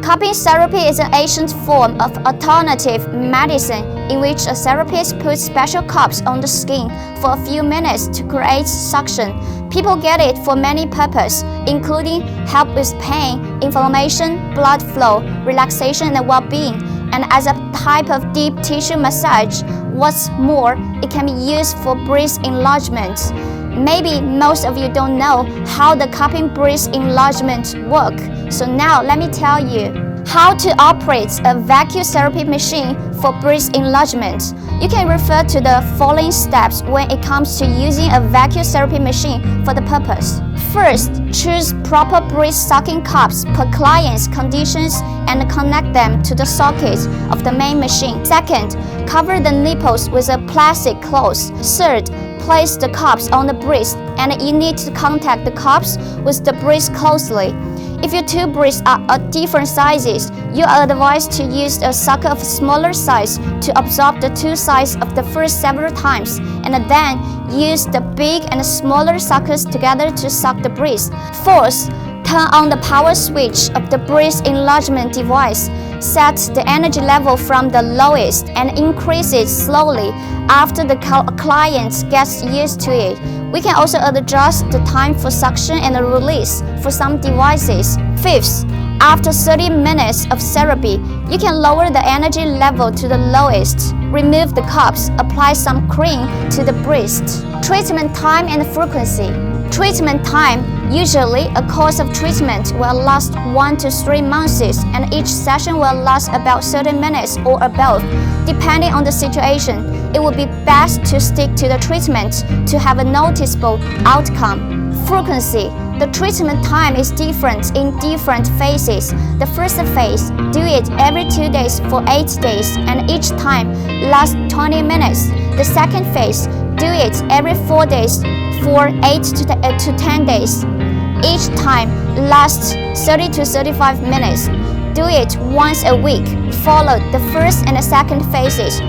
Cupping therapy is an ancient form of alternative medicine in which a therapist puts special cups on the skin for a few minutes to create suction. People get it for many purposes, including help with pain, inflammation, blood flow, relaxation, and well-being, and as a type of deep tissue massage. What's more, it can be used for breast enlargement. Maybe most of you don't know how the cupping breast enlargement works, so now let me tell you how to operate a vacuum therapy machine for breast enlargement. You can refer to the following steps when it comes to using a vacuum therapy machine for the purpose. First, choose proper breast sucking cups per client's conditions and connect them to the socket of the main machine. Second, cover the nipples with a plastic cloth. Third, place the cups on the breast, and you need to contact the cups with the breast closely. If your two breasts are at different sizes, you are advised to use a sucker of smaller size to absorb the two sides of the first several times, and then use the big and smaller suckers together to suck the breast. Fourth, turn on the power switch of the breast enlargement device. Set the energy level from the lowest and increase it slowly after the client gets used to it. We can also adjust the time for suction and release for some devices. Fifth, after 30 minutes of therapy, you can lower the energy level to the lowest. Remove the cups, apply some cream to the breast. Treatment time and frequency. Treatment time. Usually, a course of treatment will last 1 to 3 months, and each session will last about 30 minutes or above. Depending on the situation, it would be best to stick to the treatment to have a noticeable outcome. Frequency. The treatment time is different in different phases. The first phase, do it every 2 days for 8 days, and each time lasts 20 minutes. The second phase, do it every 4 days for 8 to 10 days. Each time lasts 30 to 35 minutes. Do it once a week. Follow the first and second phases,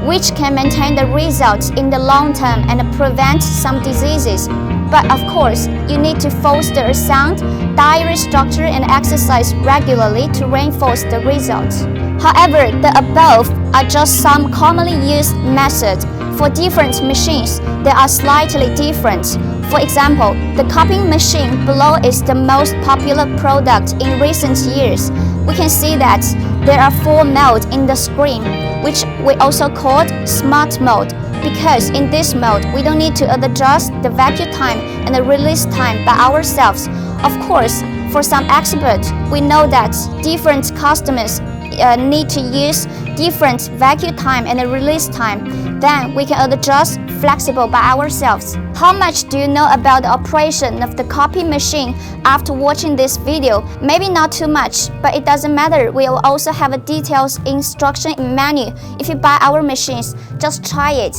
which can maintain the results in the long term and prevent some diseases. But of course, you need to foster a sound dietary structure and exercise regularly to reinforce the results. However, the above are just some commonly used methods. For different machines, they are slightly different. For example, the cupping machine below is the most popular product in recent years. We can see that there are 4 modes in the screen, which we also called smart mode, because in this mode, we don't need to adjust the vacuum time and the release time by ourselves. Of course, for some experts, we know that different customers need to use different vacuum time and release time. Then we can adjust flexible by ourselves. How much do you know about the operation of the cupping machine after watching this video? Maybe not too much, but it doesn't matter. We will also have a detailed instruction manual. If you buy our machines, just try it.